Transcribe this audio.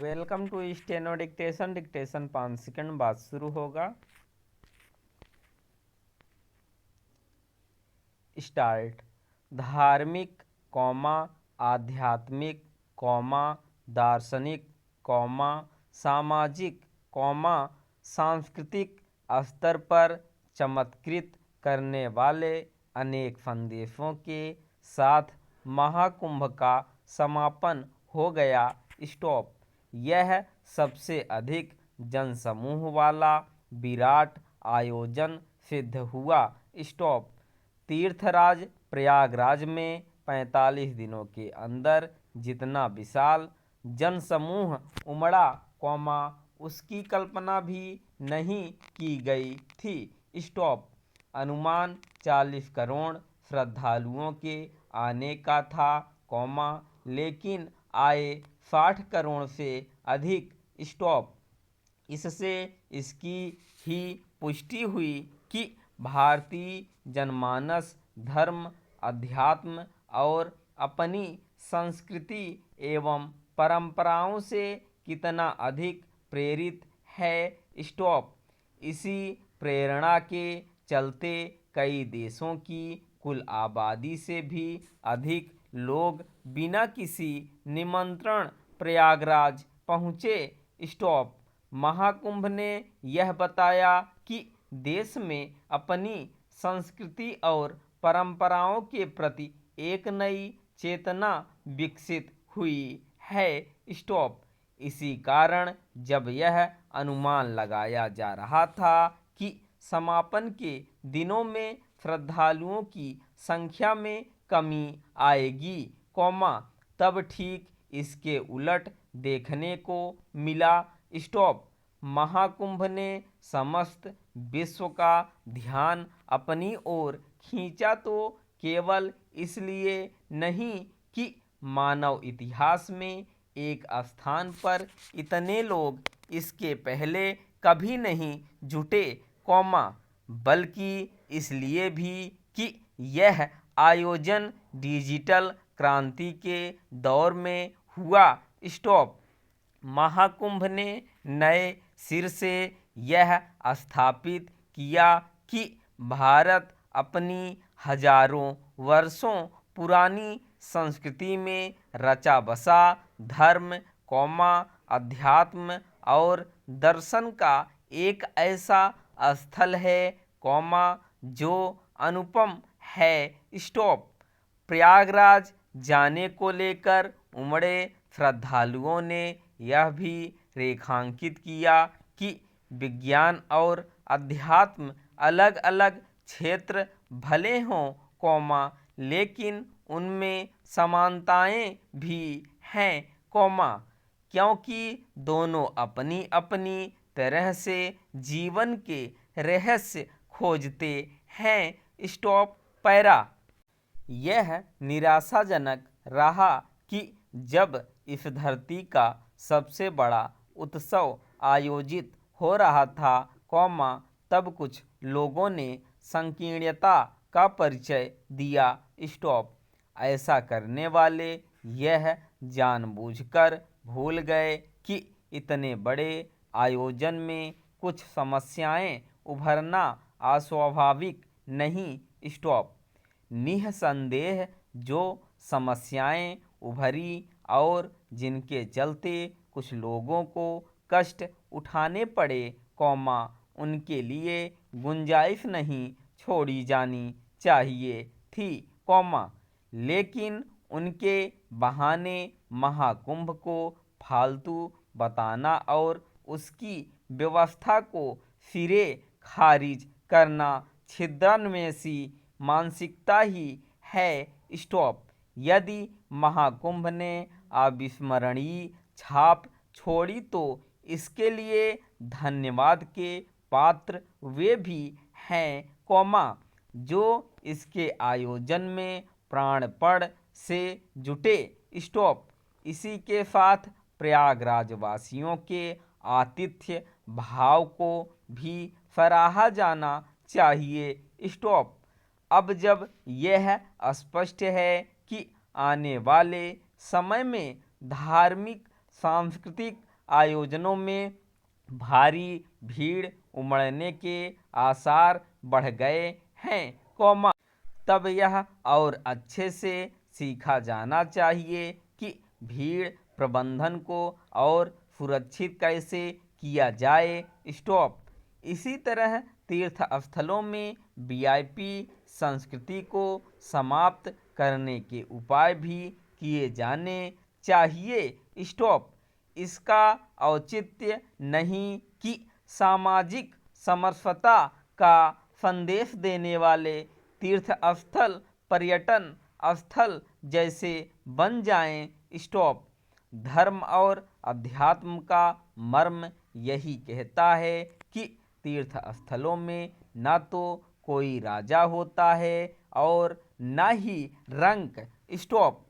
Welcome to steno dictation. Dictation 5 second बाद शुरू होगा। स्टार्ट। धार्मिक कौमा आध्यात्मिक कौमा दार्शनिक कौमा सामाजिक कौमा सांस्कृतिक स्तर पर चमत्कृत करने वाले अनेक संदेशों के साथ महाकुंभ का समापन हो गया। स्टॉप। यह सबसे अधिक जनसमूह वाला विराट आयोजन सिद्ध हुआ। स्टॉप। तीर्थराज प्रयागराज में 45 दिनों के अंदर जितना विशाल जनसमूह उमड़ा कौमा उसकी कल्पना भी नहीं की गई थी। स्टॉप। अनुमान 40 करोड़ श्रद्धालुओं के आने का था कौमा लेकिन आए 60 करोड़ से अधिक। स्टॉप। इससे इसकी ही पुष्टि हुई कि भारतीय जनमानस धर्म अध्यात्म और अपनी संस्कृति एवं परंपराओं से कितना अधिक प्रेरित है। स्टॉप। इसी प्रेरणा के चलते कई देशों की कुल आबादी से भी अधिक लोग बिना किसी निमंत्रण प्रयागराज पहुँचे। स्टॉप। महाकुंभ ने यह बताया कि देश में अपनी संस्कृति और परंपराओं के प्रति एक नई चेतना विकसित हुई है। स्टॉप। इसी कारण जब यह अनुमान लगाया जा रहा था कि समापन के दिनों में श्रद्धालुओं की संख्या में कमी आएगी कौमा तब ठीक इसके उलट देखने को मिला। स्टॉप। महाकुंभ ने समस्त विश्व का ध्यान अपनी ओर खींचा तो केवल इसलिए नहीं कि मानव इतिहास में एक स्थान पर इतने लोग इसके पहले कभी नहीं जुटे कौमा बल्कि इसलिए भी कि यह आयोजन डिजिटल क्रांति के दौर में हुआ। स्टॉप। महाकुंभ ने नए सिर से यह स्थापित किया कि भारत अपनी हजारों वर्षों पुरानी संस्कृति में रचा बसा धर्म कौमा अध्यात्म और दर्शन का एक ऐसा स्थल है कौमा जो अनुपम है। स्टॉप। प्रयागराज जाने को लेकर उमड़े श्रद्धालुओं ने यह भी रेखांकित किया कि विज्ञान और अध्यात्म अलग अलग क्षेत्र भले हों कौमा लेकिन उनमें समानताएं भी हैं कौमा क्योंकि दोनों अपनी अपनी तरह से जीवन के रहस्य खोजते हैं। स्टॉप। पैरा। यह निराशाजनक रहा कि जब इस धरती का सबसे बड़ा उत्सव आयोजित हो रहा था कौमा तब कुछ लोगों ने संकीर्णता का परिचय दिया। स्टॉप। ऐसा करने वाले यह जानबूझकर भूल गए कि इतने बड़े आयोजन में कुछ समस्याएं उभरना अस्वाभाविक नहीं। स्टॉप। निःसंदेह जो समस्याएं उभरी और जिनके चलते कुछ लोगों को कष्ट उठाने पड़े कौमा उनके लिए गुंजाइश नहीं छोड़ी जानी चाहिए थी कौमा लेकिन उनके बहाने महाकुंभ को फालतू बताना और उसकी व्यवस्था को सिरे खारिज करना छिद्रन्वेषी मानसिकता ही है। स्टॉप। यदि महाकुंभ ने अविस्मरणीय छाप छोड़ी तो इसके लिए धन्यवाद के पात्र वे भी हैं कौमा जो इसके आयोजन में प्राणपण से जुटे। स्टॉप। इसी के साथ प्रयागराज वासियों के आतिथ्य भाव को भी सराहा जाना चाहिए। स्टॉप। अब जब यह स्पष्ट है कि आने वाले समय में धार्मिक सांस्कृतिक आयोजनों में भारी भीड़ उमड़ने के आसार बढ़ गए हैं, कौमा तब यह और अच्छे से सीखा जाना चाहिए कि भीड़ प्रबंधन को और सुरक्षित कैसे किया जाए, स्टॉप। इसी तरह तीर्थ स्थलों में वीआईपी संस्कृति को समाप्त करने के उपाय भी किए जाने चाहिए, स्टॉप। इसका औचित्य नहीं कि सामाजिक समरसता का संदेश देने वाले तीर्थ स्थल पर्यटन स्थल जैसे बन जाएं, स्टॉप। धर्म और अध्यात्म का मर्म यही कहता है कि तीर्थ स्थलों में न तो कोई राजा होता है और न ही रंक, स्टॉप।